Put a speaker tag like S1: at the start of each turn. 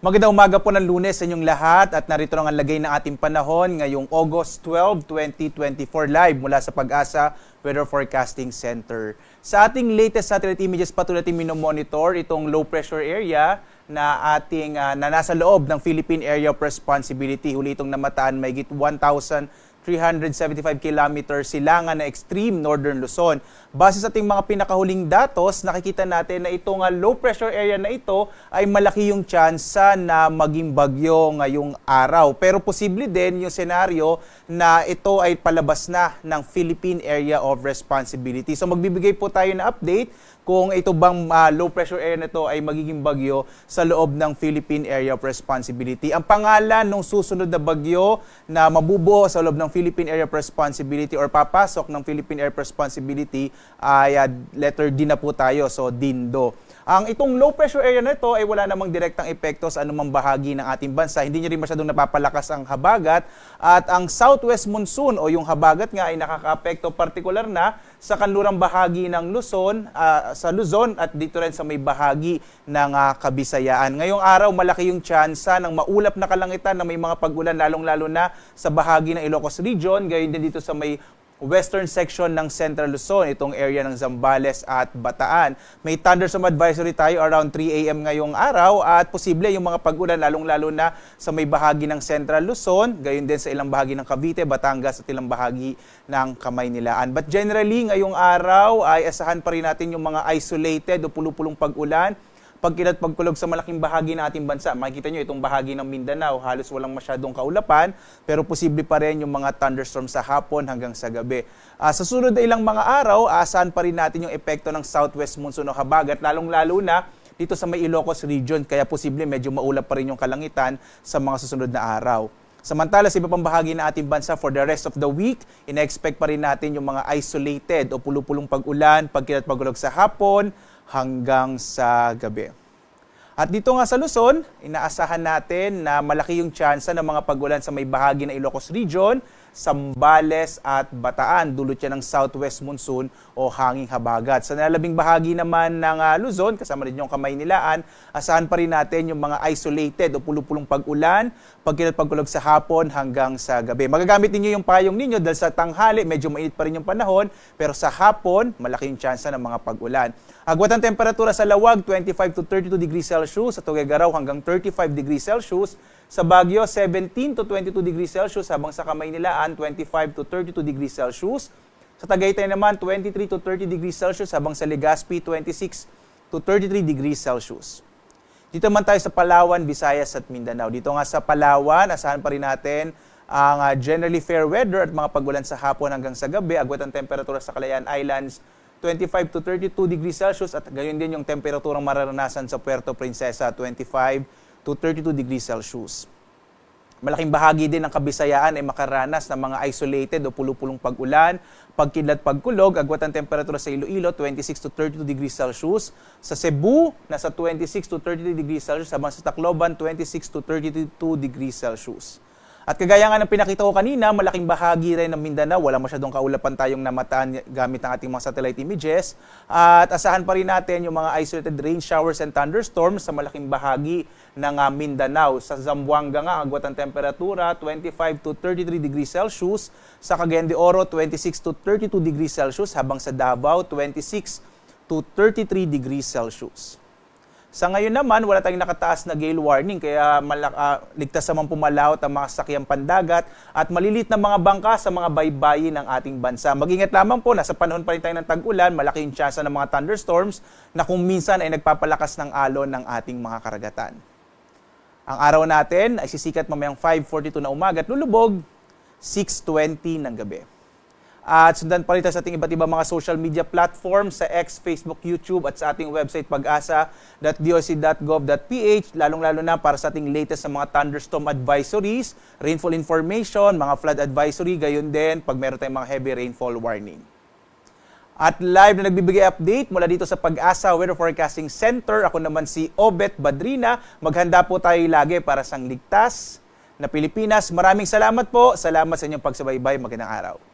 S1: Magandang umaga po ng Lunes sa inyong lahat at narito lang ang lagay ng ating panahon ngayong August 12, 2024 live mula sa Pag-asa Weather Forecasting Center. Sa ating latest satellite images patuloy natin minomonitor itong low pressure area na nasa loob ng Philippine Area of Responsibility. Huli itong namataan mahigit 1,375 kilometers silangan na extreme northern Luzon. Base sa ating mga pinakahuling datos, nakikita natin na itong low pressure area na ito ay malaki yung tsansa na maging bagyo ngayong araw. Pero posible din yung senaryo na ito ay palabas na ng Philippine Area of Responsibility. So magbibigay po tayo ng update kung ito bang low pressure area na ito ay magiging bagyo sa loob ng Philippine Area of Responsibility. Ang pangalan ng susunod na bagyo na mabubuo sa loob ng Philippine Area of Responsibility or papasok ng Philippine Area of Responsibility ay letter D na po tayo, so Dindo. Itong low pressure area na ito ay wala namang direktang epekto sa anumang bahagi ng ating bansa. Hindi niya rin masyadong napapalakas ang habagat at ang southwest monsoon o yung habagat nga ay nakakaapekto partikular na sa kanlurang bahagi ng Luzon, sa Luzon at dito rin sa may bahagi ng Kabisayaan. Ngayong araw malaki yung tsansa ng maulap na kalangitan na may mga pag-ulan lalong-lalo na sa bahagi ng Ilocos Region, gayon din dito sa may western section ng Central Luzon, itong area ng Zambales at Bataan. May thunderstorm advisory tayo around 3 a.m. ngayong araw at posible yung mga pag-ulan lalong-lalo na sa may bahagi ng Central Luzon, gayon din sa ilang bahagi ng Cavite, Batangas at ilang bahagi ng Kamaynilaan. But generally, ngayong araw ay asahan pa rin natin yung mga isolated o pulupulong pag-ulan. Pagkilat pagkulog sa malaking bahagi ng ating bansa. Makikita nyo itong bahagi ng Mindanao, halos walang masyadong kaulapan, pero posible pa rin yung mga thunderstorm sa hapon hanggang sa gabi. Sa sunod na ilang mga araw, aasahan pa rin natin yung epekto ng southwest monsoon o habagat, lalong-lalo na dito sa may Ilocos Region, kaya posible medyo maulap pa rin yung kalangitan sa mga susunod na araw. Samantala, sa iba pang bahagi ng ating bansa for the rest of the week, ina-expect pa rin natin yung mga isolated o pulupulong pag-ulan, pagkilat pagkulog sa hapon, hanggang sa gabi. At dito nga sa Luzon, inaasahan natin na malaki yung tsansa ng mga pag-ulan sa may bahagi ng Ilocos Region, Zambales at Bataan, dulot yan ng southwest monsoon o hanging habagat. Sa nalalabing bahagi naman ng Luzon, kasama rin yung Kamaynilaan, asahan pa rin natin yung mga isolated o pulupulong pag-ulan, pagkilat pagkulog sa hapon hanggang sa gabi. Magagamit niyo yung payong ninyo dahil sa tanghali, medyo mainit pa rin yung panahon, pero sa hapon, malaki yung tsansa ng mga pag-ulan. Agwat ang temperatura sa Lawag, 25 to 32 degrees Celsius, sa Tuguegarao hanggang 35 degrees Celsius, sa Baguio, 17 to 22 degrees Celsius, habang sa Kamaynilaan, 25 to 32 degrees Celsius. Sa Tagaytay naman, 23 to 30 degrees Celsius, habang sa Legazpi, 26 to 33 degrees Celsius. Dito naman tayo sa Palawan, Visayas at Mindanao. Dito nga sa Palawan, asahan pa rin natin ang generally fair weather at mga pag-ulan sa hapon hanggang sa gabi. Agwat ang temperatura sa Calayan Islands, 25 to 32 degrees Celsius at gayon din yung temperaturang mararanasan sa Puerto Princesa, 25 to 32 degrees Celsius. Malaking bahagi din ng Kabisayaan ay makaranas ng mga isolated o pulupulong pag-ulan, pagkidlat pagkulog, agwat ang temperatura sa Iloilo, 26 to 32 degrees Celsius. Sa Cebu, nasa 26 to 33 degrees Celsius, habang sa Tacloban, 26 to 32 degrees Celsius. At kagaya nga ng pinakita ko kanina, malaking bahagi rin ng Mindanao, wala masyadong kaulapan tayong namataan gamit ang ating mga satellite images. At asahan pa rin natin yung mga isolated rain showers and thunderstorms sa malaking bahagi ng Mindanao. Sa Zamboanga nga, agwat ang temperatura, 25 to 33 degrees Celsius. Sa Cagayan de Oro, 26 to 32 degrees Celsius. Habang sa Davao, 26 to 33 degrees Celsius. Sa ngayon naman, wala tayong nakataas na gale warning, kaya ligtas naman pumalaot ang mga sasakyang pandagat at malilit na mga bangka sa mga baybayin ng ating bansa. Mag-ingat lamang po, nasa panahon pa rin tayo ng tag-ulan, malaki yung tsansa ng mga thunderstorms na kung minsan ay nagpapalakas ng alon ng ating mga karagatan. Ang araw natin ay sisikat mamayang 5:42 na umaga at lulubog 6:20 ng gabi. At sundan pa rin sa ating iba't ibang mga social media platforms sa X, Facebook, YouTube at sa ating website pag-asa.doc.gov.ph, lalong-lalo na para sa ating latest sa mga thunderstorm advisories, rainfall information, mga flood advisory, gayon din pag meron tayong mga heavy rainfall warning. At live na nagbibigay update mula dito sa Pag-asa Weather Forecasting Center, ako naman si Obet Badrina. Maghanda po tayo lagi para sa ligtas na Pilipinas. Maraming salamat po. Salamat sa inyong pagsubaybay. Magandang araw.